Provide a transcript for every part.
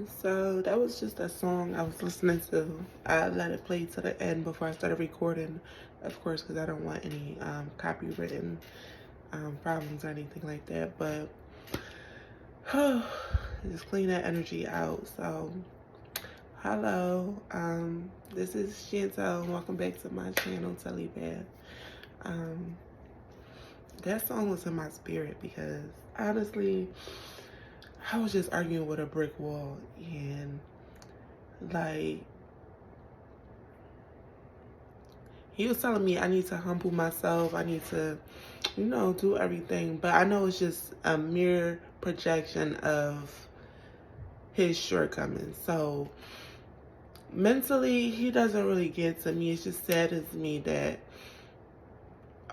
So that was just a song I was listening to. I let it play to the end before I started recording, of course, because I don't want any copywritten problems or anything like that. But just clean that energy out. So, hello, this is Chantel. Welcome back to my channel, Telly Bath. Um, that song was in my spirit because honestly, I was just arguing with a brick wall and like he was telling me I need to humble myself. I need to, do everything. But I know it's just a mere projection of his shortcomings. So mentally, he doesn't really get to me. It's just saddens me that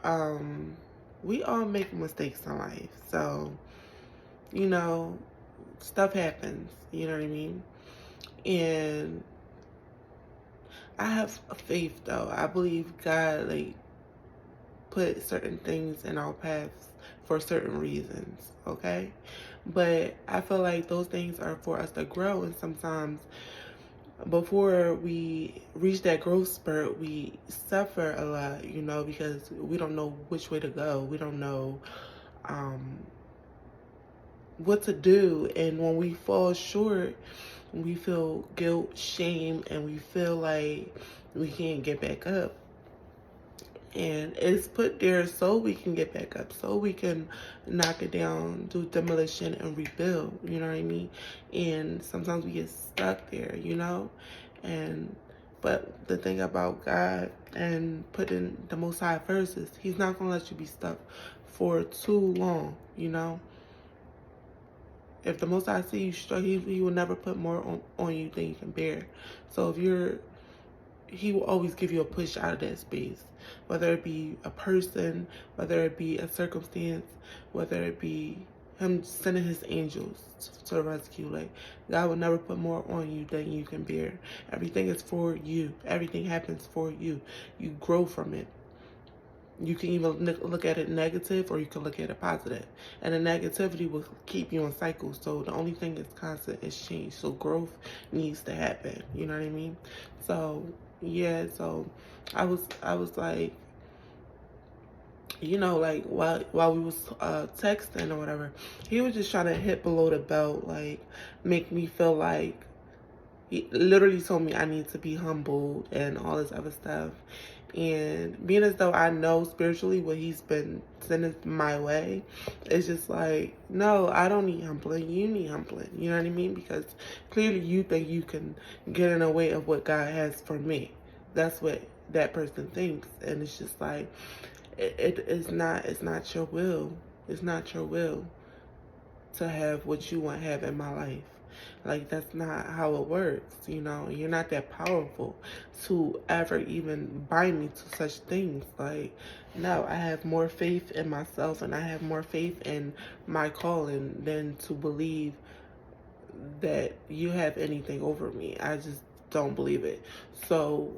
um, we all make mistakes in life. So, you know, stuff happens. You know what I mean? And I have faith though. I believe God put certain things in our paths for certain reasons, okay? But I feel like those things are for us to grow, and sometimes before we reach that growth spurt, we suffer a lot, because we don't know which way to go. We don't know um, what to do. And when we fall short, we feel guilt, shame, and we feel like we can't get back up. And it's put there so we can get back up, so we can knock it down, do demolition, and rebuild. You know what I mean? And sometimes we get stuck there. And but the thing about God and putting the Most High first is He's not gonna let you be stuck for too long. If the Most High see you struggle, he will never put more on you than you can bear. So He will always give you a push out of that space, whether it be a person, whether it be a circumstance, whether it be Him sending His angels to rescue. Like, God will never put more on you than you can bear. Everything is for you. Everything happens for you. You grow from it. You can even look at it negative, or you can look at it positive. And the negativity will keep you in cycles. So the only thing that's constant is change. So growth needs to happen. You know what I mean? So yeah. So I was like, like while we was texting or whatever, he was just trying to hit below the belt, like make me feel like he literally told me I need to be humbled and all this other stuff. And being as though I know spiritually what he's been sending my way, it's just like, no, I don't need humbling. You need humbling. You know what I mean? Because clearly you think you can get in the way of what God has for me. That's what that person thinks. And it's just like, it's not your will. It's not your will to have what you want to have in my life. Like, that's not how it works. You're not that powerful to ever even bind me to such things. Like, no, I have more faith in myself, and I have more faith in my calling than to believe that you have anything over me. I just don't believe it. So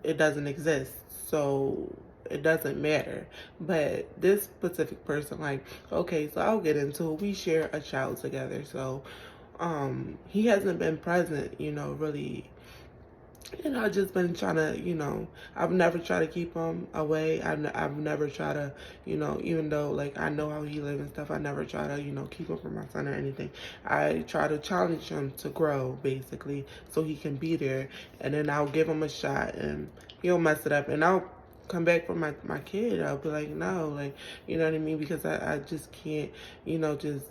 it doesn't exist. So it doesn't matter. But this specific person, like, okay, so I'll get into it. We share a child together. So he hasn't been present, really. I've just been trying to, I've never tried to keep him away. I've never tried to, even though, like, I know how he lives and stuff, I never try to, keep him from my son or anything. I try to challenge him to grow, basically, so he can be there. And then I'll give him a shot, and he'll mess it up. And I'll come back for my kid. I'll be like, no, like, you know what I mean? Because I just can't, just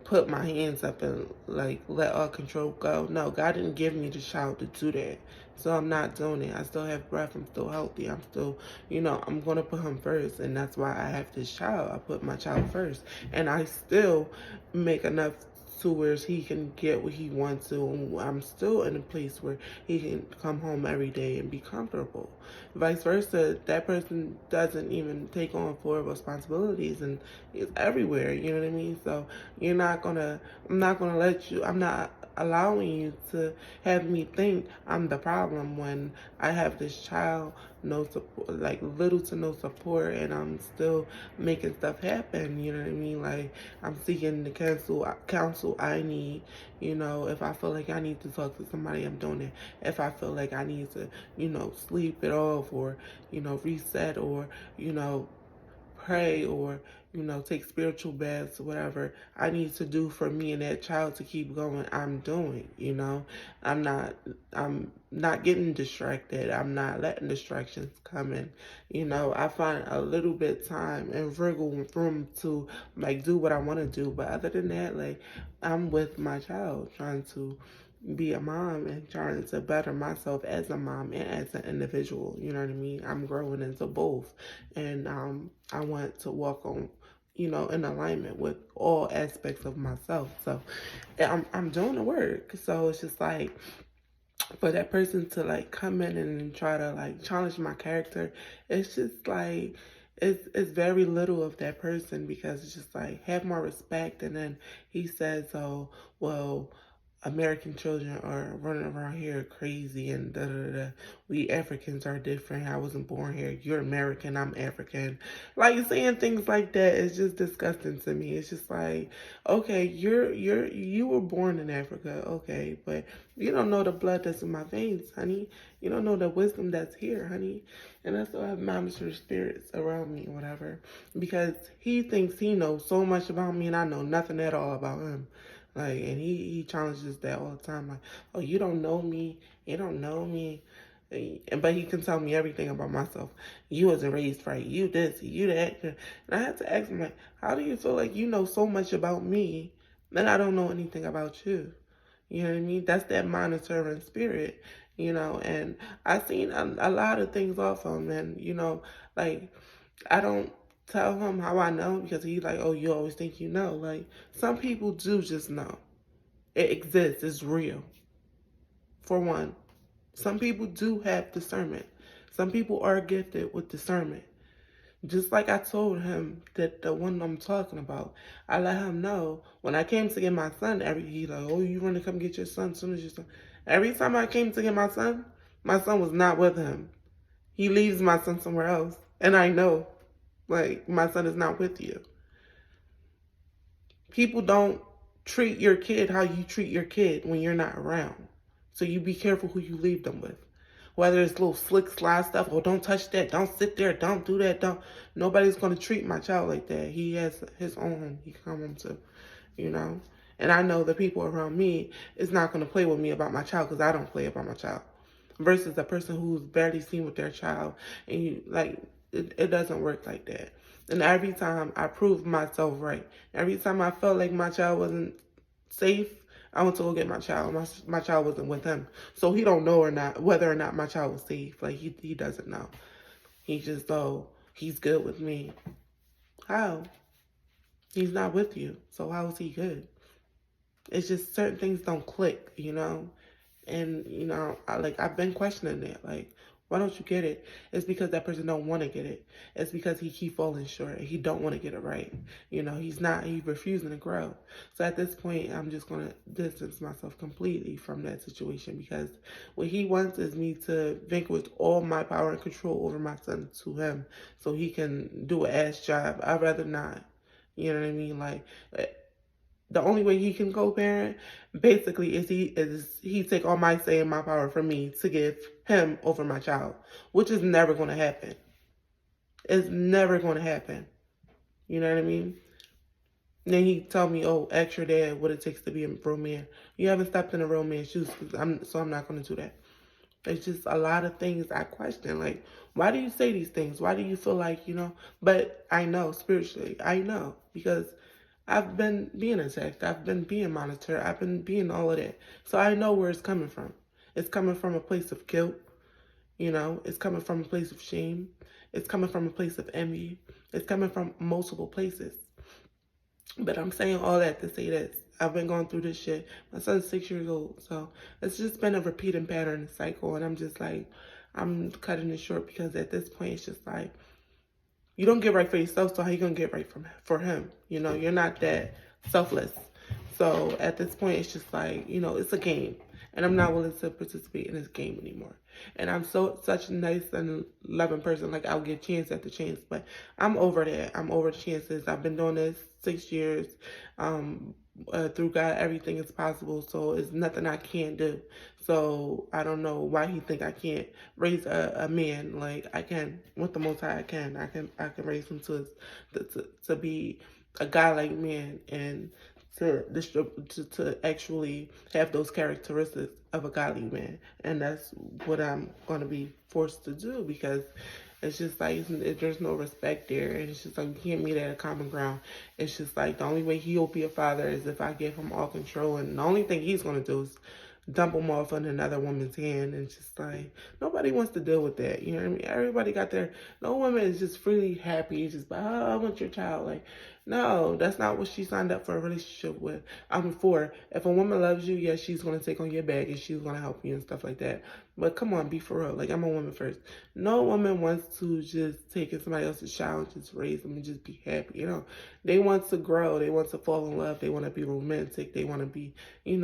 put my hands up and like let all control go. No, God didn't give me the child to do that. So I'm not doing it. I still have breath. I'm still healthy. I'm still, I'm going to put him first. And that's why I have this child. I put my child first. And I still make enough to where he can get what he wants to. And I'm still in a place where he can come home every day and be comfortable. Vice versa, that person doesn't even take on full responsibilities and is everywhere, you know what I mean? So I'm not gonna let you, I'm not allowing you to have me think I'm the problem when I have this child, no support, like little to no support, and I'm still making stuff happen. You know what I mean? Like, I'm seeking the counsel I need. You know, if I feel like I need to talk to somebody, I'm doing it. If I feel like I need to, sleep it off, or reset, or pray, or take spiritual baths, whatever I need to do for me and that child to keep going, I'm doing. I'm not I'm not getting distracted. I'm not letting distractions come in. I find a little bit time and wriggle room to like do what I want to do, but other than that, like, I'm with my child, trying to be a mom and trying to better myself as a mom and as an individual. You know what I mean? I'm growing into both. And I want to walk on, in alignment with all aspects of myself. So I'm doing the work. So it's just like, for that person to like come in and try to like challenge my character, it's just like, it's very little of that person, because it's just like, have more respect. And then he says, oh, well, American children are running around here crazy and da da da. We Africans are different. I wasn't born here. You're American. I'm African. Like, saying things like that is just disgusting to me. It's just like, okay, you were born in Africa, okay, but you don't know the blood that's in my veins, honey. You don't know the wisdom that's here, honey. And I still have monster spirits around me, whatever, because he thinks he knows so much about me, and I know nothing at all about him. Like, and he challenges that all the time. Like, oh, you don't know me. You don't know me. But he can tell me everything about myself. You wasn't raised right. You this, you that. And I had to ask him, like, how do you feel like you know so much about me and I don't know anything about you? You know what I mean? That's that monitoring spirit, and I've seen a lot of things off him. And, like, I don't tell him how I know, because he's like, oh, you always think you know. Like, some people do just know. It exists. It's real. For one, some people do have discernment. Some people are gifted with discernment. Just like I told him that the one I'm talking about, I let him know when I came to get my son. He like, oh, you want to come get your son as soon as your son. Every time I came to get my son was not with him. He leaves my son somewhere else, and I know, like, my son is not with you. People don't treat your kid how you treat your kid when you're not around. So you be careful who you leave them with. Whether it's little slick slide stuff, oh, don't touch that, don't sit there, don't do that, don't. Nobody's going to treat my child like that. He has his own home he can come home to. And I know the people around me is not going to play with me about my child, because I don't play about my child. Versus a person who's barely seen with their child, and it doesn't work like that. And every time I proved myself right, every time I felt like my child wasn't safe, I went to go get my child. My child wasn't with him, so he don't know or not whether or not my child was safe. Like, he doesn't know. He just, oh, he's good with me. How? He's not with you, so how is he good? It's just certain things don't click. And, I've been questioning it. Like, why don't you get it? It's because that person don't want to get it. It's because he keep falling short. He don't want to get it right. He's refusing to grow. So at this point, I'm just going to distance myself completely from that situation, because what he wants is me to vanquish all my power and control over my son to him so he can do an ass job. I'd rather not. You know what I mean? Like, the only way he can co-parent, basically, is he take all my say and my power from me to give him over my child, which is never going to happen. It's never going to happen. You know what I mean? Then he told me, oh, ask your dad what it takes to be a real man. You haven't stepped in a real man's shoes, so I'm not going to do that. It's just a lot of things I question. Like, why do you say these things? Why do you feel like, But I know, spiritually, I know, because I've been being attacked. I've been being monitored. I've been being all of that. So I know where it's coming from. It's coming from a place of guilt. It's coming from a place of shame. It's coming from a place of envy. It's coming from multiple places. But I'm saying all that to say this. I've been going through this shit. My son's 6 years old. So it's just been a repeating pattern, cycle. And I'm just like, I'm cutting it short, because at this point, it's just like, you don't get right for yourself, so how you going to get right for him? You're not that selfless. So at this point, it's just like, it's a game. And I'm not willing to participate in this game anymore. And I'm such a nice and loving person. Like, I'll give chance after chance. But I'm over that. I'm over the chances. I've been doing this 6 years. Through God, everything is possible. So it's nothing I can't do. So I don't know why he think I can't raise a man. Like, I can. With the Most High, I can. I can raise him to be a godlike man, and to actually have those characteristics of a godly man. And that's what I'm going to be forced to do, because it's just like, there's no respect there. And it's just like, we can't meet at a common ground. It's just like, the only way he'll be a father is if I give him all control. And the only thing he's going to do is dump him off on another woman's hand. And it's just like, nobody wants to deal with that. You know what I mean? Everybody got no woman is just freely happy. Just, oh, I want your child. Like, no, that's not what she signed up for a relationship with. For. If a woman loves you, yes, she's going to take on your bag and she's going to help you and stuff like that. But come on, be for real. Like, I'm a woman first. No woman wants to just take in somebody else's child and just raise them and just be happy. They want to grow. They want to fall in love. They want to be romantic. They want to be, they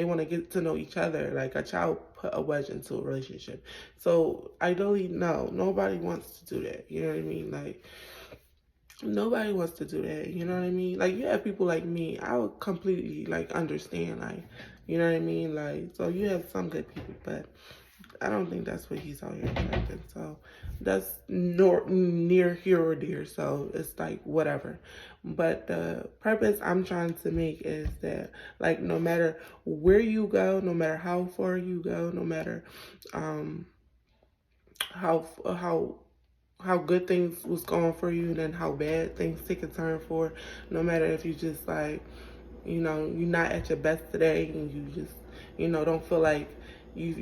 want to get to know each other. Like, a child put a wedge into a relationship. So, ideally, no. Nobody wants to do that. You know what I mean? Like, nobody wants to do that. You know what I mean? Like, you have people like me. I would completely, like, understand. Like, you know what I mean? Like, so you have some good people, but I don't think that's what he's out here expecting. So that's near here or there. So it's like, whatever. But the purpose I'm trying to make is that, like, no matter where you go, no matter how far you go, no matter how good things was going for you and then how bad things take a turn for, no matter if you just like, you're not at your best today and you just, don't feel like you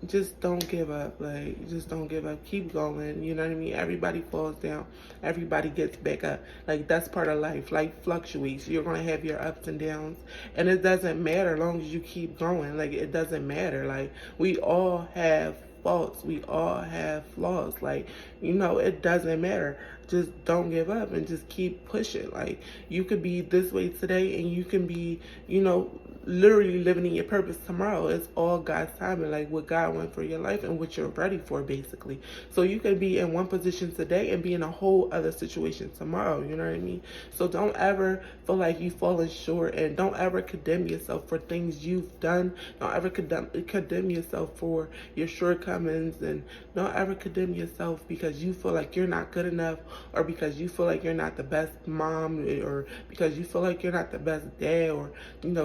just don't give up. Like, just don't give up. Keep going. You know what I mean? Everybody falls down. Everybody gets back up. Like, that's part of life. Life fluctuates. You're going to have your ups and downs. And it doesn't matter as long as you keep going. Like, it doesn't matter. Like, we all have faults. We all have flaws. Like, it doesn't matter. Just don't give up and just keep pushing. Like, you could be this way today and you can be, literally living in your purpose tomorrow. It's all God's timing, like what God wants for your life and what you're ready for, basically. So you could be in one position today and be in a whole other situation tomorrow. You know what I mean? So don't ever feel like you've fallen short, and don't ever condemn yourself for things you've done. Don't ever condemn yourself for your shortcomings, and don't ever condemn yourself because you feel like you're not good enough, or because you feel like you're not the best mom, or because you feel like you're not the best dad, or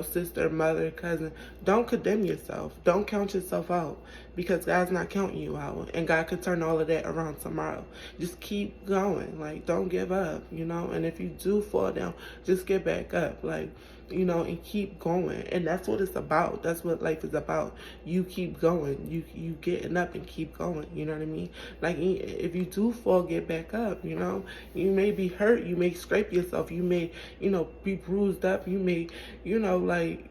sister, mother, cousin. Don't condemn yourself. Don't count yourself out, because God's not counting you out, and God could turn all of that around tomorrow. Just keep going. Like, don't give up, and if you do fall down, just get back up. Like, and keep going. And that's what it's about. That's what life is about. You keep going. You getting up and keep going. You know what I mean? Like, if you do fall, get back up. You may be hurt. You may scrape yourself. You may, be bruised up. You may, like,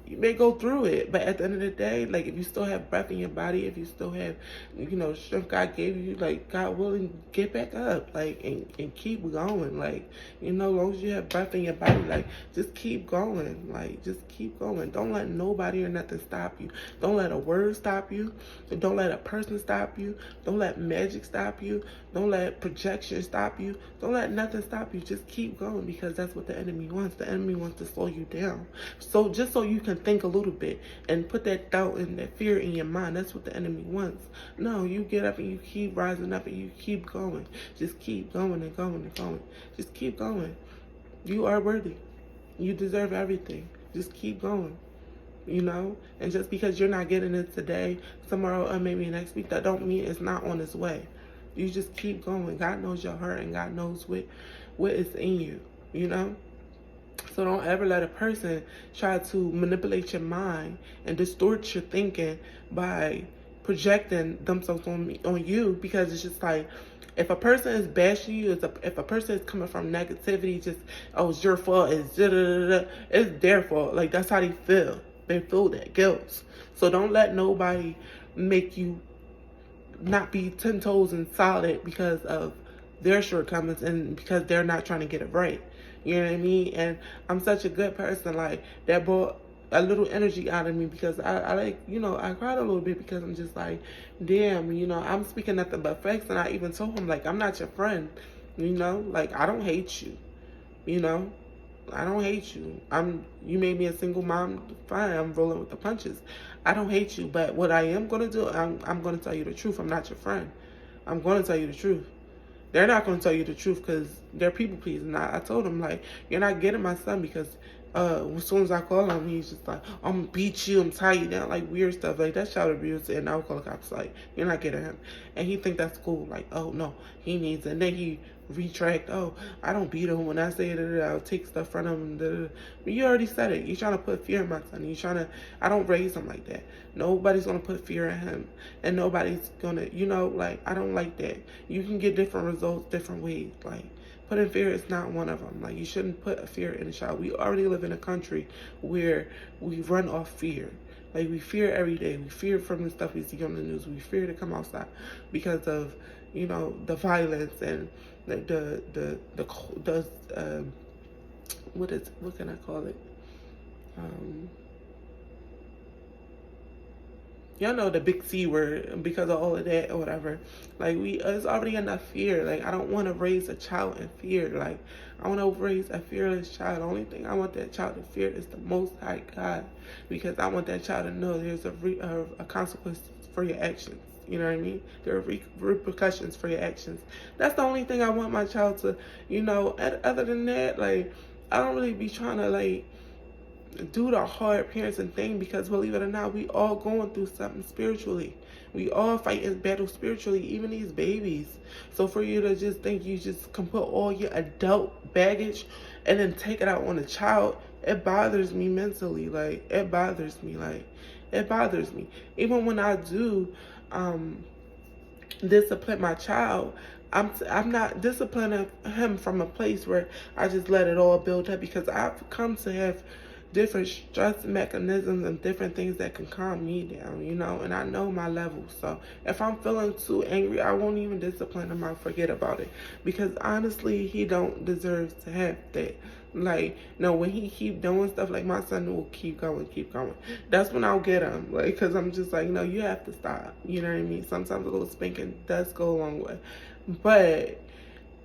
you may go through it, but at the end of the day, like, if you still have breath in your body, if you still have, strength God gave you, like, God willing, get back up, like, and keep going. Like, as long as you have breath in your body, like, just keep going. Like, just keep going. Don't let nobody or nothing stop you. Don't let a word stop you. Don't let a person stop you. Don't let magic stop you. Don't let projection stop you. Don't let nothing stop you. Just keep going, because that's what the enemy wants. The enemy wants to slow you down. So just so you can think a little bit and put that doubt and that fear in your mind. That's what the enemy wants. No, you get up and you keep rising up and you keep going. Just keep going and going and going. Just keep going. You are worthy. You deserve everything. Just keep going. And just because you're not getting it today, tomorrow, or maybe next week, that don't mean it's not on its way. You just keep going. God knows your heart, and God knows what is in you. So don't ever let a person try to manipulate your mind and distort your thinking by projecting themselves on you, because it's just like, if a person is bashing you, if a person is coming from negativity, just, oh, it's your fault, it's it's their fault. Like, that's how they feel. They feel that guilt. So don't let nobody make you not be 10 toes and solid because of their shortcomings and because they're not trying to get it right. You know what I mean? And I'm such a good person. Like, that brought a little energy out of me, because I like, you know, I cried a little bit, because I'm just like, damn, you know, I'm speaking nothing but facts. And I even told him, like, I'm not your friend, you know, like, I don't hate you, you know. I don't hate you. You made me a single mom. Fine, I'm rolling with the punches. I don't hate you, but what I am gonna do, I'm gonna tell you the truth. I'm not your friend. I'm gonna tell you the truth. They're not gonna tell you the truth because they're people pleasing. I told him, like, you're not getting my son, because as soon as I call him, he's just like, I'm gonna beat you, I'm tie you down, like weird stuff. Like, that's child abuse, and I would call the cops. Like, you're not getting him. And he think that's cool. Like, oh no, he needs it. And then he retract, oh, I don't beat him. When I say that, I'll take stuff from him. Da, da, da. But you already said it. You're trying to put fear in my son. You're trying to, I don't raise him like that. Nobody's gonna put fear in him. And nobody's gonna, you know, like, I don't like that. You can get different results different ways. Like, putting fear is not one of them. Like, you shouldn't put a fear in a child. We already live in a country where we run off fear. Like, we fear every day. We fear from the stuff we see on the news. We fear to come outside because of, you know, the violence and what can I call it? Y'all know the big C word, because of all of that or whatever. Like, it's already enough fear. Like, I don't want to raise a child in fear. Like, I want to raise a fearless child. The only thing I want that child to fear is the Most High God, because I want that child to know there's a consequence for your actions. You know what I mean? There are repercussions for your actions. That's the only thing I want my child to, you know. Other than that, like, I don't really be trying to, like, do the hard parenting thing, because believe it or not, we all going through something spiritually. We all fighting battle spiritually, even these babies. So for you to just think you just can put all your adult baggage and then take it out on a child, it bothers me mentally. Like, it bothers me. Like, it bothers me. Even when I do discipline my child, I'm not disciplining him from a place where I just let it all build up, because I've come to have different stress mechanisms and different things that can calm me down, you know, and I know my level. So if I'm feeling too angry, I won't even discipline him. I'll forget about it, because honestly, he don't deserve to have that. Like, no, when he keep doing stuff, like, my son will keep going. That's when I'll get him, like, because I'm just like, no, you have to stop. You know what I mean? Sometimes a little spanking does go a long way, but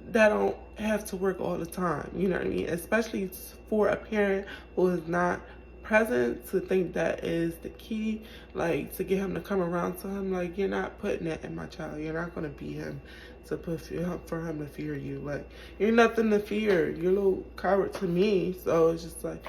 that don't have to work all the time. You know what I mean? Especially for a parent who is not present, to think that is the key, like, to get him to come around to him. Like, you're not putting that in my child. You're not going to be him to put for him to fear you. Like, you're nothing to fear. You're a little coward to me. So it's just like,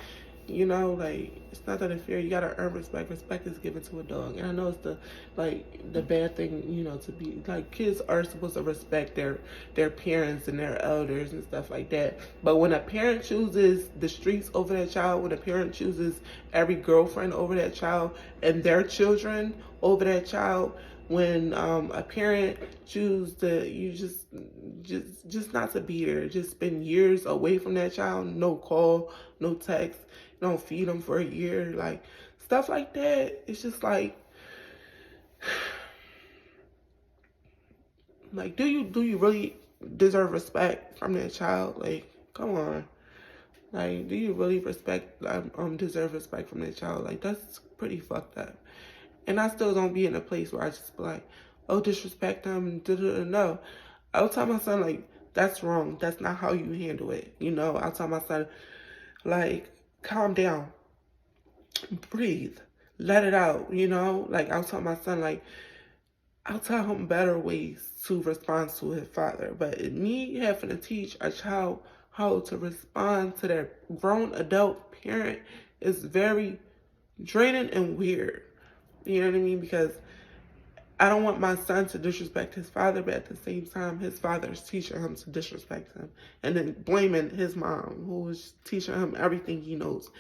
you know, like, it's not that fear. You gotta earn respect. Respect is given to a dog. And I know it's the bad thing, you know, to be like, kids are supposed to respect their parents and their elders and stuff like that. But when a parent chooses the streets over that child, when a parent chooses every girlfriend over that child and their children over that child, when a parent chooses to, you just not to be there, just spend years away from that child, no call, no text, don't feed them for a year, like, stuff like that. It's just like do you really deserve respect from that child? Like, come on. Like, do you really deserve respect from that child? Like, that's pretty fucked up. And I still don't be in a place where I just be like, oh, disrespect them. No. I'll tell my son, like, that's wrong. That's not how you handle it. You know, I'll tell my son, like, calm down. Breathe. Let it out, you know? Like, I'll tell my son, like, I'll tell him better ways to respond to his father. But me having to teach a child how to respond to their grown adult parent is very draining and weird. You know what I mean? Because I don't want my son to disrespect his father, but at the same time, his father is teaching him to disrespect him. And then blaming his mom, who is teaching him everything he knows.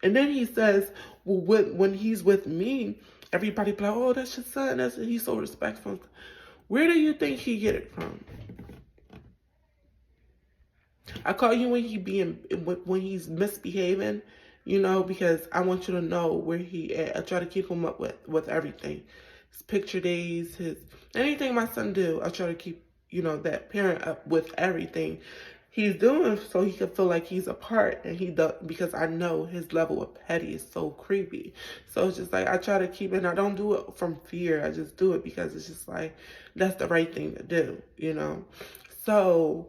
And then he says, well, when he's with me, everybody be like, oh, that's your son. He's so respectful. Where do you think he get it from? I call you when he's misbehaving, you know, because I want you to know where he at. I try to keep him up with everything. His picture days, anything my son do, I try to keep, you know, that parent up with everything. he's doing so he could feel like he's a part, and he does, because I know his level of petty is so creepy. So it's just like I try to keep it, and I don't do it from fear. I just do it because it's just like that's the right thing to do, you know. So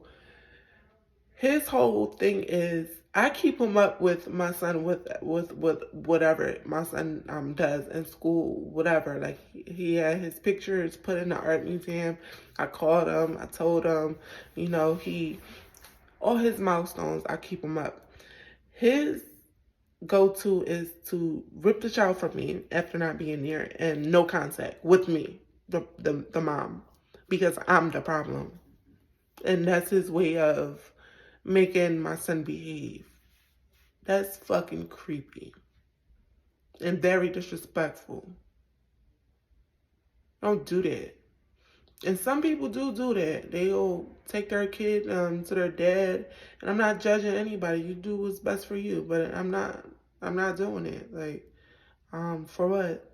his whole thing is I keep him up with my son with whatever my son does in school, whatever. Like he had his pictures put in the art museum. I called him, I told him, you know, all his milestones, I keep him up. His go-to is to rip the child from me after not being there and no contact with me, the mom, because I'm the problem. And that's his way of making my son behave. That's fucking creepy and very disrespectful. Don't do that. And some people do that. They'll take their kid to their dad, and I'm not judging anybody. You do what's best for you, but I'm not doing it. Like, for what?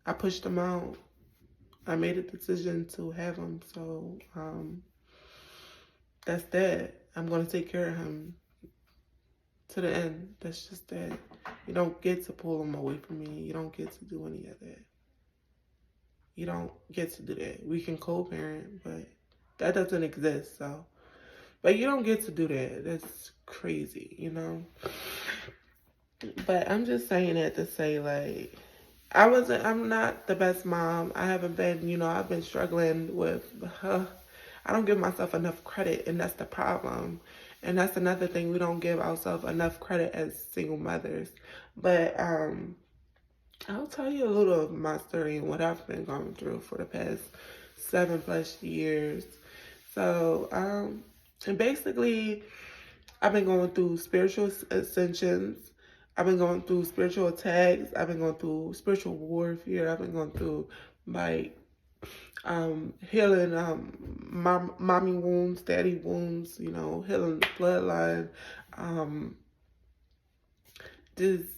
I pushed him out. I made a decision to have him, so that's that. I'm gonna take care of him to the end. That's just that. You don't get to pull him away from me. You don't get to do any of that. You don't get to do that. We can co-parent, but that doesn't exist. So, but you don't get to do that. That's crazy, you know. But I'm just saying that to say, like, I'm not the best mom. I haven't been, you know, I've been struggling with, I don't give myself enough credit, and that's the problem. And that's another thing, we don't give ourselves enough credit as single mothers. But I'll tell you a little of my story and what I've been going through for the past 7+ years. So, and basically, I've been going through spiritual ascensions. I've been going through spiritual attacks. I've been going through spiritual warfare. I've been going through like healing mommy wounds, daddy wounds, you know, healing the bloodline, just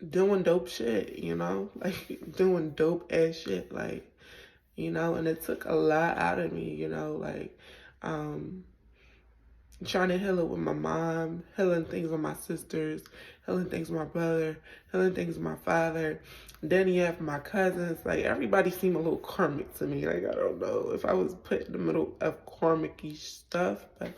doing dope shit, you know, like doing dope ass shit, like, you know, and it took a lot out of me, you know, like trying to heal it with my mom, healing things with my sisters, healing things with my brother, healing things with my father. Then you have my cousins. Like, everybody seemed a little karmic to me. Like, I don't know if I was put in the middle of karmic-y stuff, but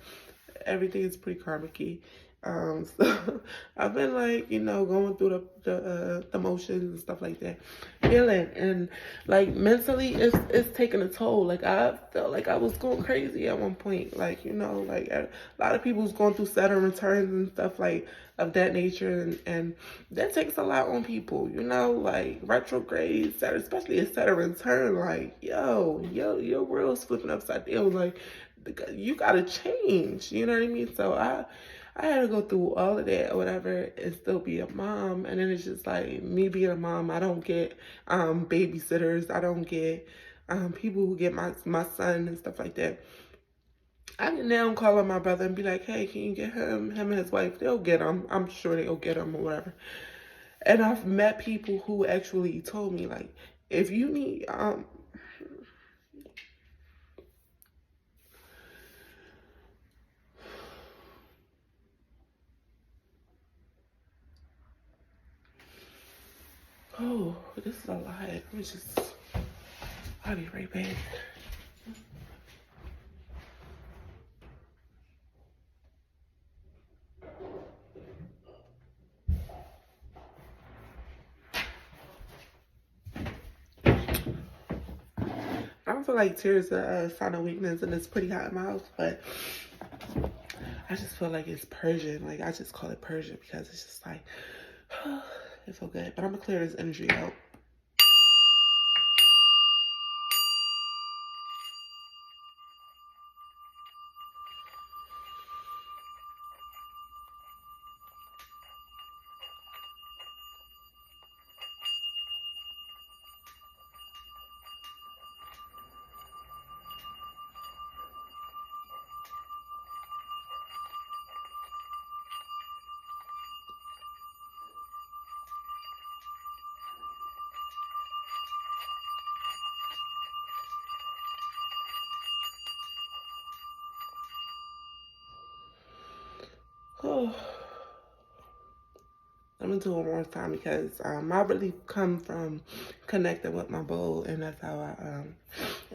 everything is pretty karmic-y. So I've been like, you know, going through the motions and stuff like that, healing, and like mentally, it's taking a toll. Like I felt like I was going crazy at one point. Like, you know, like a lot of people was going through Saturn returns and stuff like of that nature, and that takes a lot on people. You know, like retrograde Saturn, especially a Saturn return. Like, your world's flipping upside down. Like, you gotta change. You know what I mean? So I had to go through all of that or whatever and still be a mom. And then it's just like me being a mom, I don't get babysitters. I don't get people who get my son and stuff like that. I can now call on my brother and be like, hey, can you get him and his wife? They'll get him. I'm sure they'll get him or whatever. And I've met people who actually told me, like, if you need oh, this is a lot. I'll be right back. I don't feel like tears are a sign of weakness, and it's pretty hot in my house, but I just feel like it's purging. Like, I just call it purging because it's just like, it feel good. But I'm gonna clear this energy out. Oh, I'm gonna do it one more time because I really come from connecting with my bowl, and that's how I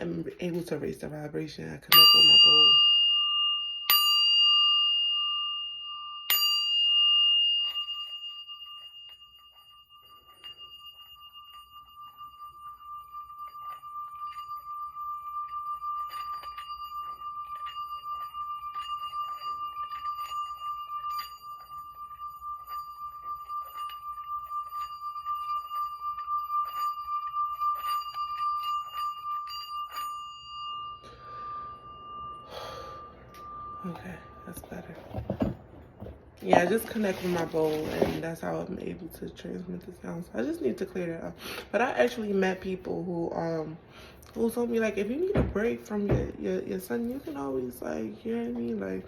am able to raise the vibration. I connect with my bowl. Okay, that's better. Yeah, I just connect with my bowl, and that's how I'm able to transmit the sounds. I just need to clear that up. But I actually met people who told me, like, if you need a break from your son, you can always, like, you know what I mean, like,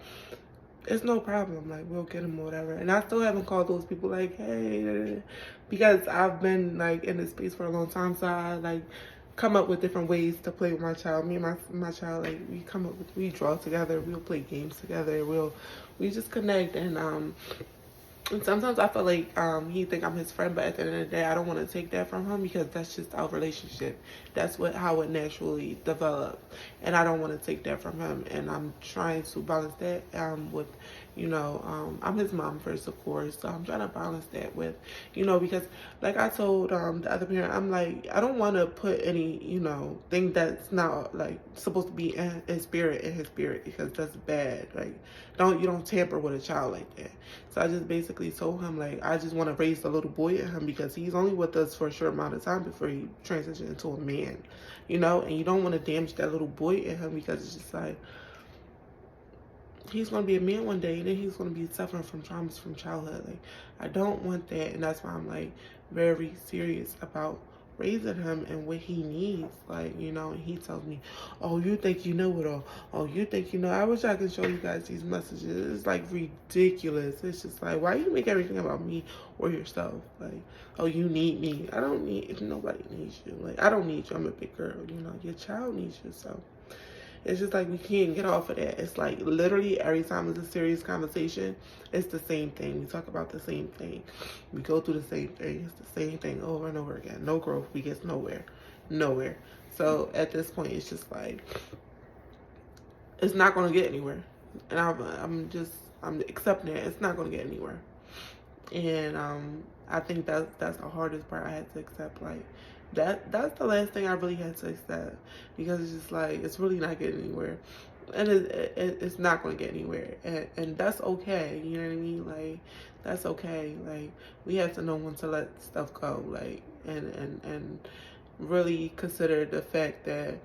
it's no problem, like, we'll get him or whatever. And I still haven't called those people like, hey, because I've been like in this space for a long time, so I like come up with different ways to play with my child. Me and my child, like, we draw together, we'll play games together, we just connect. And sometimes I feel like he think I'm his friend, but at the end of the day, I don't want to take that from him because that's just our relationship. That's how it naturally developed, and I don't want to take that from him. And I'm trying to balance that with, I'm his mom first, of course. So I'm trying to balance that with, because like I told the other parent, I'm like, I don't want to put any, thing that's not like supposed to be in his spirit because that's bad. Like, you don't tamper with a child like that. So I just basically told him, like, I just want to raise the little boy in him because he's only with us for a short amount of time before he transitions into a man, and you don't want to damage that little boy in him because it's just like, he's going to be a man one day and then he's going to be suffering from traumas from childhood. Like, I don't want that. And that's why I'm like very serious about raising him and what he needs. Like, and he tells me, oh, you think you know it all. Oh, you think you know. I wish I could show you guys these messages. It's like ridiculous. It's just like, why you make everything about me or yourself? Like, oh, you need me. I don't need, if nobody needs you. Like, I don't need you. I'm a big girl. Your child needs you. So it's just like we can't get off of that. It's like literally every time it's a serious conversation, it's the same thing. We talk about the same thing. We go through the same thing. It's the same thing over and over again. No growth. We get nowhere. Nowhere. So at this point, it's just like, it's not going to get anywhere. And I'm accepting it. It's not going to get anywhere. And I think that's the hardest part I had to accept. Like, that's the last thing I really had to accept because it's just like, it's really not getting anywhere, and it's not going to get anywhere, and that's okay. You know what I mean? Like, that's okay. Like, we have to know when to let stuff go. Like, and really consider the fact that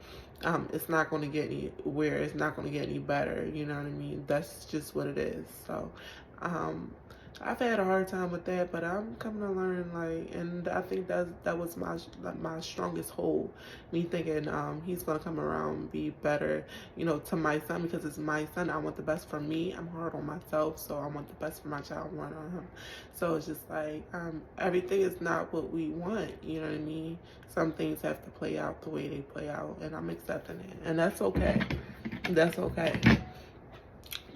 it's not going to get anywhere. It's not going to get any better. You know what I mean? That's just what it is. So I've had a hard time with that, but I'm coming to learn, like, and I think that was my strongest hold. Me thinking he's gonna come around and be better, to my son because it's my son. I want the best for me. I'm hard on myself, so I want the best for my child. I want on him. So it's just like everything is not what we want. You know what I mean? Some things have to play out the way they play out, and I'm accepting it, and that's okay. That's okay.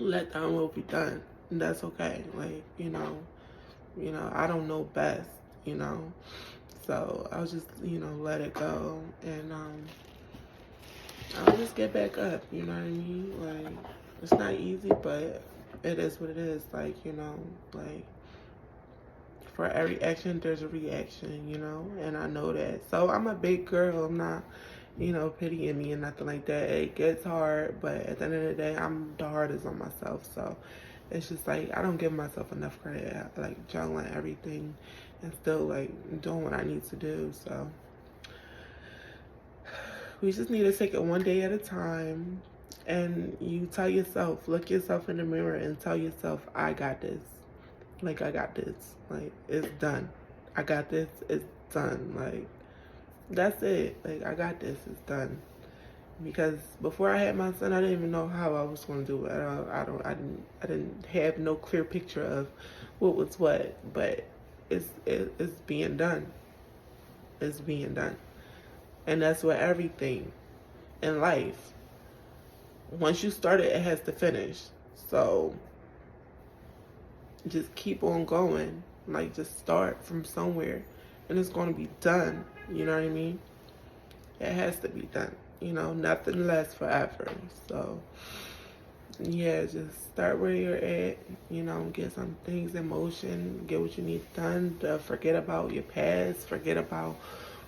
Let thine will be done. And that's okay. Like, I don't know best, So I'll just, let it go, and I'll just get back up, you know what I mean? Like, it's not easy, but it is what it is. Like, like, for every action there's a reaction, and I know that. So I'm a big girl. I'm not, pitying me and nothing like that. It gets hard, but at the end of the day, I'm the hardest on myself. So it's just like, I don't give myself enough credit. Like, juggling everything and still like doing what I need to do. So we just need to take it one day at a time. And you tell yourself, look yourself in the mirror and tell yourself, I got this. Like, I got this. Like, it's done. I got this. It's done. Like, that's it. Like, I got this. It's done. Because before I had my son, I didn't even know how I was going to do it. I didn't have no clear picture of what was what. But it's being done. It's being done. And that's what everything in life, once you start it, it has to finish. So Just keep on going. Like, just start from somewhere and it's going to be done. You know what I mean? It has to be done. You know, nothing lasts forever. So, yeah, just start where you're at. You know, get some things in motion. Get what you need done. Forget about your past. Forget about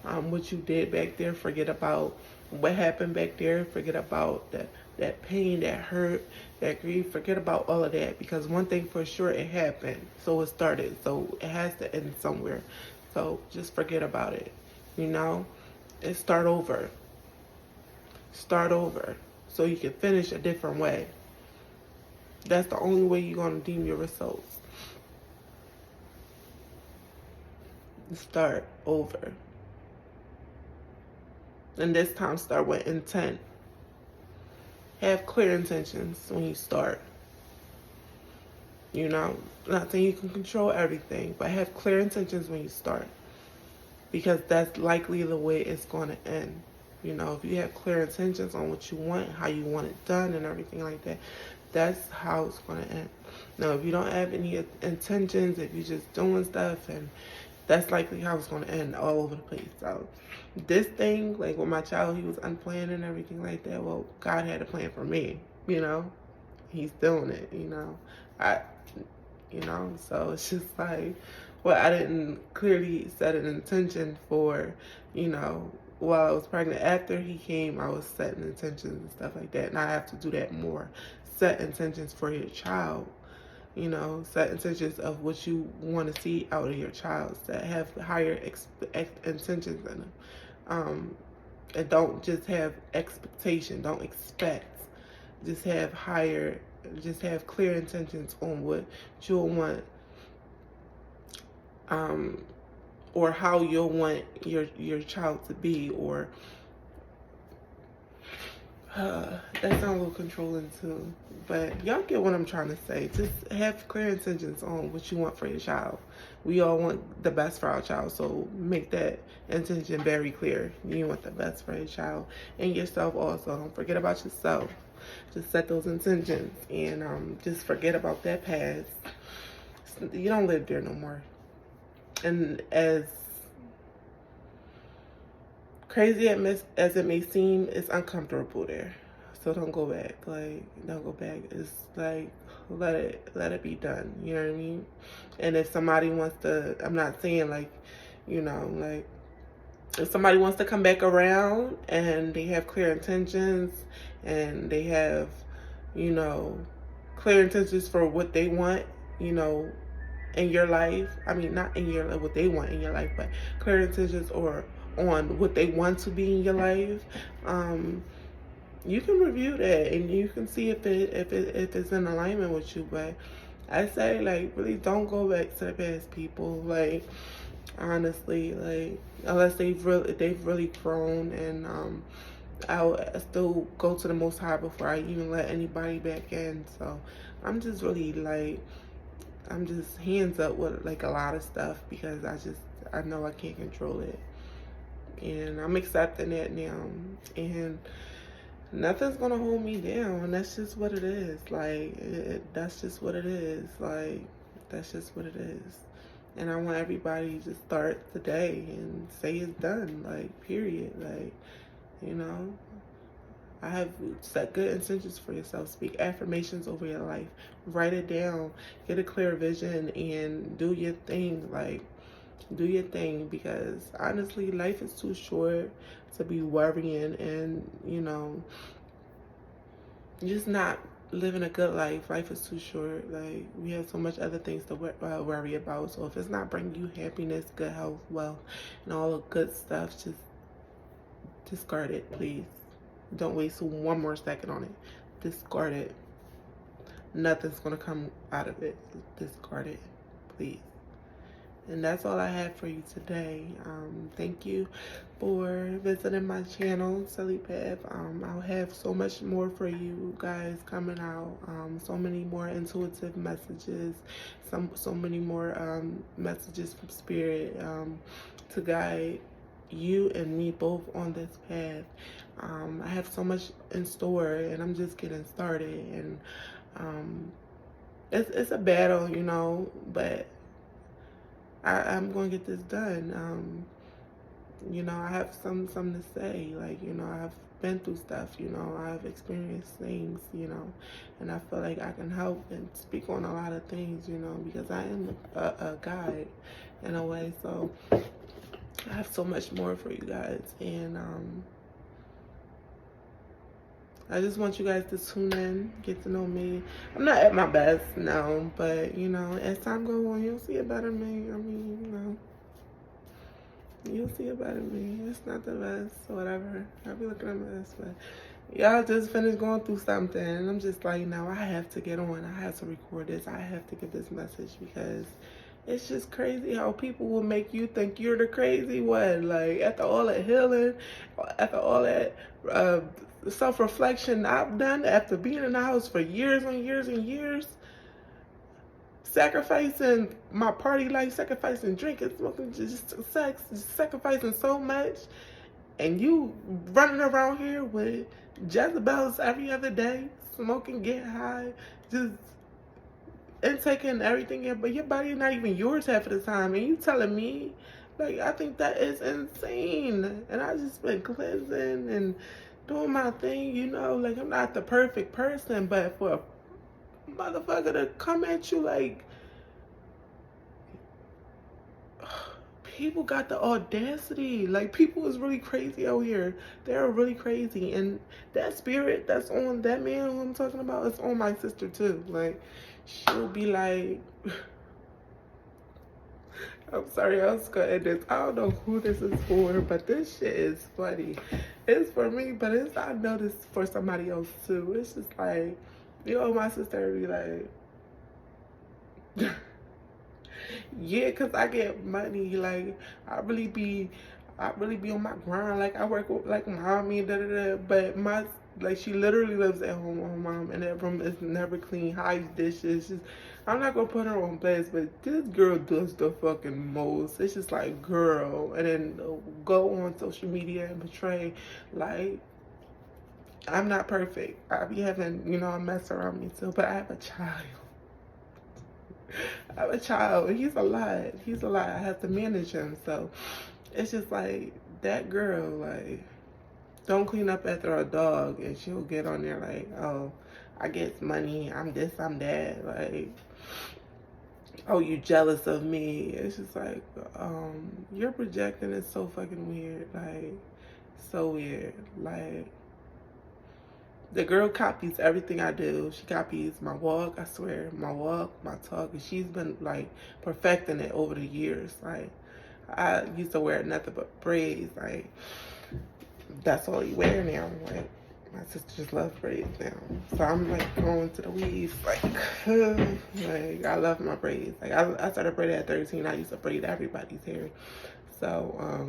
what you did back there. Forget about what happened back there. Forget about that pain, that hurt, that grief. Forget about all of that, because one thing for sure, it happened. So it started. So it has to end somewhere. So just forget about it. You know, and start over. Start over so you can finish a different way. That's the only way you're going to deem your results. Start over. And this time, start with intent. Have clear intentions when you start. You know, not saying you can control everything, but have clear intentions when you start. Because that's likely the way it's going to end. You know, if you have clear intentions on what you want, how you want it done, and everything like that, that's how it's going to end. Now, if you don't have any intentions, if you're just doing stuff, and that's likely how it's going to end, all over the place. So, this thing, like with my child, he was unplanned and everything like that. Well, God had a plan for me, you know. He's doing it, you know. So it's just like, well, I didn't clearly set an intention for, you know, while I was pregnant. After he came, I was setting intentions and stuff like that. And I have to do that more. Set intentions for your child. You know, set intentions of what you want to see out of your child. That have higher intentions in them. And don't just have expectation. Don't expect. Just have clear intentions on what you'll want, or how you'll want your child to be, or that sounds a little controlling too. But y'all get what I'm trying to say. Just have clear intentions on what you want for your child. We all want the best for our child, so make that intention very clear. You want the best for your child and yourself also. Don't forget about yourself. Just set those intentions, and just forget about that past. You don't live there no more. And as crazy as it may seem, it's uncomfortable there. So don't go back. Like, don't go back. It's like, let it be done. You know what I mean? And if somebody wants to, I'm not saying like, you know, like, if somebody wants to come back around and they have clear intentions and they have, you know, clear intentions for what they want, you know, in your life. I mean, not in your life, what they want in your life, but clear intentions or on what they want to be in your life. You can review that and you can see if it's in alignment with you. But I say, like, really don't go back to the past, people. Like, honestly, like, unless they've really grown, and I'll still go to the Most High before I even let anybody back in. So I'm just really like, I'm just hands up with like a lot of stuff, because I know I can't control it, and I'm accepting it now, and nothing's gonna hold me down. And that's just what it is. Like, that's just what it is. Like, that's just what it is. And I want everybody to start today and say it's done. Like, period. Like, you know, I have set good intentions for yourself. Speak affirmations over your life. Write it down. Get a clear vision and do your thing. Like, do your thing, because honestly, life is too short to be worrying and, you know, just not living a good life. Life is too short. Like, we have so much other things to worry about. So if it's not bringing you happiness, good health, wealth, and all the good stuff, just discard it, please. Don't waste one more second on it. Discard it. Nothing's going to come out of it. Discard it, please. And that's all I have for you today. Thank you for visiting my channel, Silly Path. I'll have so much more for you guys coming out. So many more intuitive messages. So many more messages from Spirit to guide you and me both on this path. I have so much in store, and I'm just getting started. And it's a battle, you know, but I'm going to get this done. You know, I have something to say. Like, you know, I've been through stuff, you know, I've experienced things, you know, and I feel like I can help and speak on a lot of things, you know, because I am a guide in a way. So I have so much more for you guys. And I just want you guys to tune in, get to know me. I'm not at my best now, but, you know, as time goes on, you'll see a better me. I mean, you know. You'll see about it, me. It's not the best, whatever. I'll be looking at my ass, but y'all just finished going through something, and I'm just like, no, I have to get on. I have to record this. I have to get this message because it's just crazy how people will make you think you're the crazy one. Like, after all that healing, after all that self-reflection I've done, after being in the house for years and years and years, sacrificing my party life, sacrificing drinking, smoking, just sex, just sacrificing so much, and you running around here with Jezebels every other day, smoking, get high, just intaking everything, but your body is not even yours half of the time, and you telling me, like, I think that is insane. And I just been cleansing and doing my thing, you know, like, I'm not the perfect person, but for a motherfucker to come at you like, people got the audacity. Like, people is really crazy out here. They're really crazy. And that spirit that's on that man who I'm talking about is on my sister too. Like, she'll be like, I'm sorry, I was gonna end this. I don't know who this is for, but this shit is funny. It's for me, but it's, I know this for somebody else too. It's just like, you know, my sister be like, yeah, cause I get money. Like, I really be on my grind. Like, I work with like mommy, da da da. But my, like, she literally lives at home with her mom, and that room is never clean. Hides dishes. Just, I'm not gonna put her on blast, but this girl does the fucking most. It's just like, girl, and then go on social media and portray like I'm not perfect. I be having, you know, a mess around me too, but I have a child. I have a child. He's a lot. He's a lot. I have to manage him. So it's just like, that girl, like, don't clean up after a dog, and she'll get on there like, oh, I get money. I'm this, I'm that. Like, oh, you jealous of me. It's just like, you're projecting is so fucking weird. Like, so weird. Like, the girl copies everything I do. She copies my walk, I swear, my walk, my talk, and she's been like perfecting it over the years. Like, I used to wear nothing but braids. Like, that's all you wear now. Like, my sister just loves braids now. So I'm like going to the weave. Like, like, I love my braids. Like, I started braiding at 13. I used to braid everybody's hair. So,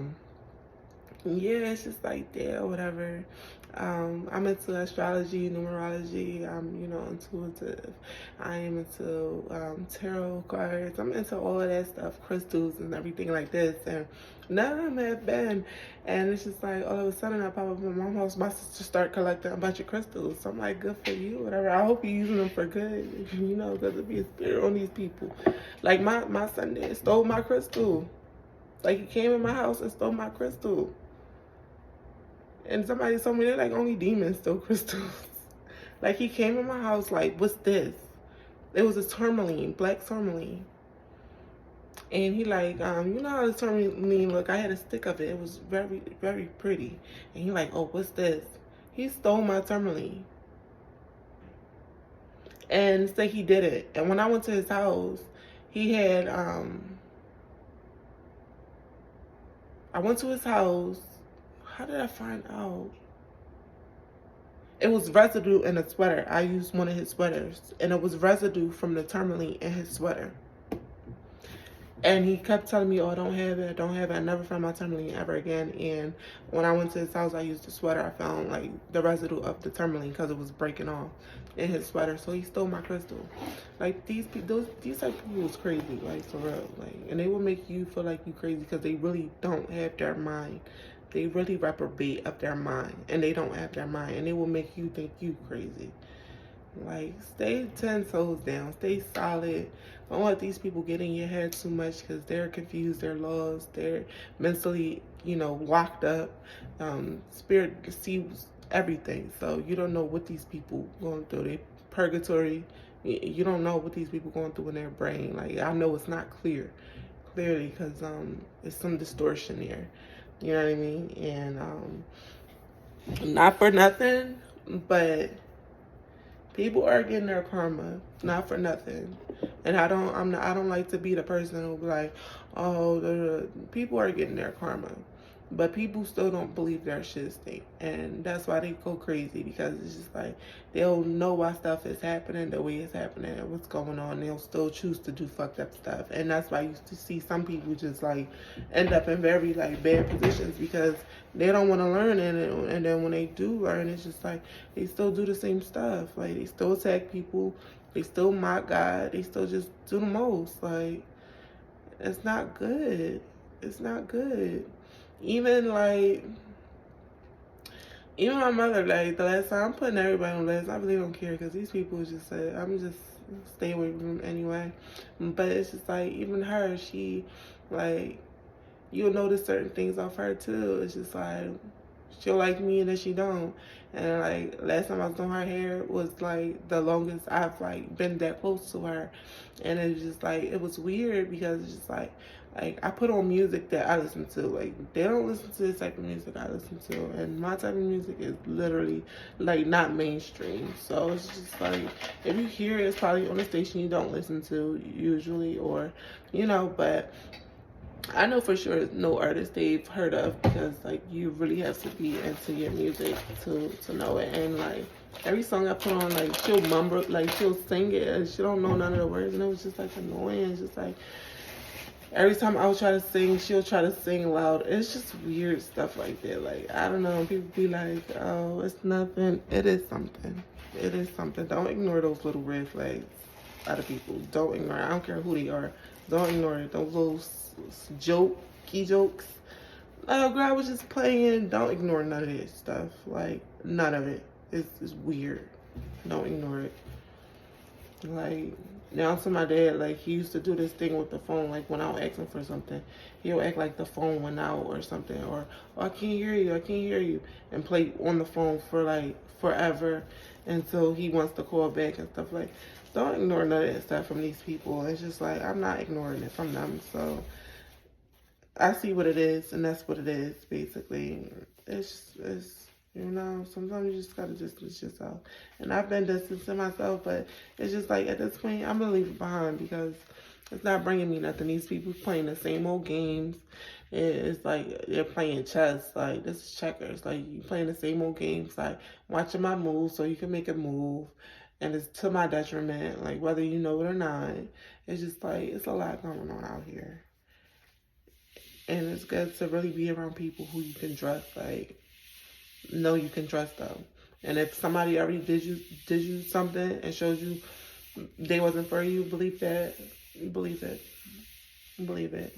yeah, it's just like, yeah, whatever. I'm into astrology, numerology. I'm, you know, intuitive. I am into tarot cards. I'm into all of that stuff, crystals and everything like this. And none of them have been. And it's just like, all of a sudden I pop up in my house, my sister start collecting a bunch of crystals. So I'm like, good for you, whatever. I hope you're using them for good, you know, because it'd be a spirit on these people. Like, my son there stole my crystal. Like, he came in my house and stole my crystal. And somebody told me they're like, only demons steal crystals. Like, he came in my house like, what's this? It was a tourmaline, black tourmaline. And he like, you know how the tourmaline look? I had a stick of it. It was very, very pretty. And he like, oh, what's this? He stole my tourmaline. And said he did it. And when I went to his house, he had, I went to his house. How did I find out? It was residue in a sweater. I used one of his sweaters, and it was residue from the tourmaline in his sweater. And he kept telling me, oh, don't have it, don't have it. I never found my tourmaline ever again. And when I went to his house, I used the sweater. I found like the residue of the tourmaline because it was breaking off in his sweater. So he stole my crystal. Like, these type of people was crazy, like, for real. Like, and they will make you feel like you crazy because they really don't have their mind. They really reprobate of their mind, and they don't have their mind, and they will make you think you crazy. Like, stay 10 toes down. Stay solid. Don't let these people get in your head too much because they're confused, they're lost, they're mentally, locked up. Spirit deceives everything. So you don't know what these people going through. They purgatory. You don't know what these people going through in their brain. Like, I know it's not clearly, because it's some distortion there. You know what I mean? And not for nothing, but people are getting their karma, not for nothing. And I don't like to be the person who be like, oh, people are getting their karma. But people still don't believe their shit stink. And that's why they go crazy, because it's just like they'll know why stuff is happening the way it's happening and what's going on. They'll still choose to do fucked up stuff. And that's why I used to see some people just like end up in very like bad positions because they don't want to learn. And then when they do learn, it's just like they still do the same stuff. Like they still attack people. They still mock God. They still just do the most. Like, it's not good. It's not good. Even like, even my mother, like the last time, I'm putting everybody on blast. I really don't care because these people just said, I'm just stay away from them anyway. But it's just like, even her, she, like, you'll notice certain things off her too. It's just like, she'll like me and then she don't. And like, last time I was doing her hair was like the longest I've like been that close to her. And it was just like, it was weird because it's just like I put on music that I listen to. Like, they don't listen to the type of music I listen to. And my type of music is literally like not mainstream. So it's just like, if you hear it, it's probably on a station you don't listen to usually, or, but I know for sure no artist they've heard of, because like you really have to be into your music to know it. And like every song I put on, like she'll mumble, like she'll sing it and she don't know none of the words, and it was just like annoying. It's just like every time I would try to sing, she'll try to sing loud. It's just weird stuff like that. Like, I don't know, people be like, oh, it's nothing. It is something. It is something. Don't ignore those little red flags out of people. Don't ignore it. I don't care who they are. Don't ignore it. Those little jokey jokes. Oh, girl, I was just playing. Don't ignore none of this stuff. Like, none of it. It's weird. Don't ignore it. Like, now to my dad, like, he used to do this thing with the phone. Like, when I would ask him for something, he'll act like the phone went out or something. Or, oh, I can't hear you, I can't hear you. And play on the phone for, like, forever until he wants to call back and stuff. Like, don't ignore none of that stuff from these people. It's just like, I'm not ignoring it from them. So, I see what it is, and that's what it is, basically. It's sometimes you just gotta distance yourself. And I've been distancing myself, but it's just like, at this point, I'm gonna leave it behind because it's not bringing me nothing. These people playing the same old games. It's like they're playing chess. Like, this is checkers. Like, you playing the same old games, like watching my moves so you can make a move. And it's to my detriment, like whether you know it or not. It's just like, it's a lot going on out here. And it's good to really be around people who you can trust, like, know you can trust them. And if somebody already did you something and showed you they wasn't for you, believe that. Believe it. Believe it.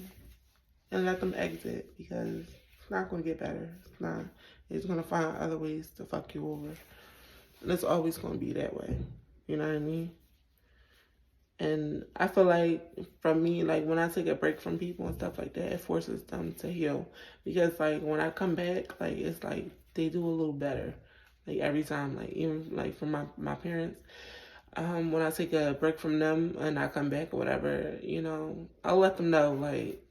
And let them exit, because it's not going to get better. It's not. It's going to find other ways to fuck you over. And it's always going to be that way. You know what I mean? And I feel like, for me, like, when I take a break from people and stuff like that, it forces them to heal. Because, like, when I come back, like, it's like they do a little better. Like, every time, like, even, like, from my parents, when I take a break from them and I come back or whatever, I'll let them know, like,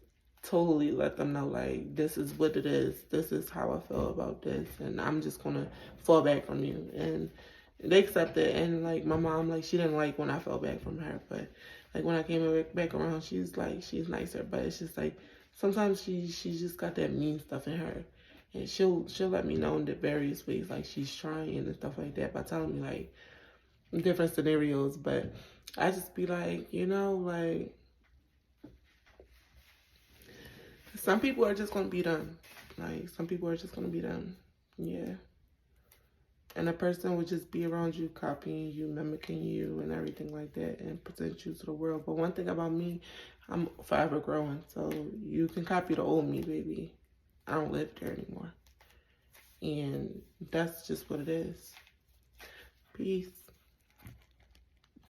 totally let them know, like, this is what it is. This is how I feel about this. And I'm just going to fall back from you. And they accept it. And like, my mom, like, she didn't like when I fell back from her, but like when I came back around, she's nicer. But it's just like, sometimes she's just got that mean stuff in her, and she'll let me know in the various ways, like, she's trying and stuff like that, by telling me like different scenarios. But I just be like, like, some people are just gonna be done. Like, some people are just gonna be done. Yeah. And a person would just be around you, copying you, mimicking you, and everything like that, and present you to the world. But one thing about me, I'm forever growing. So you can copy the old me, baby. I don't live there anymore. And that's just what it is. Peace.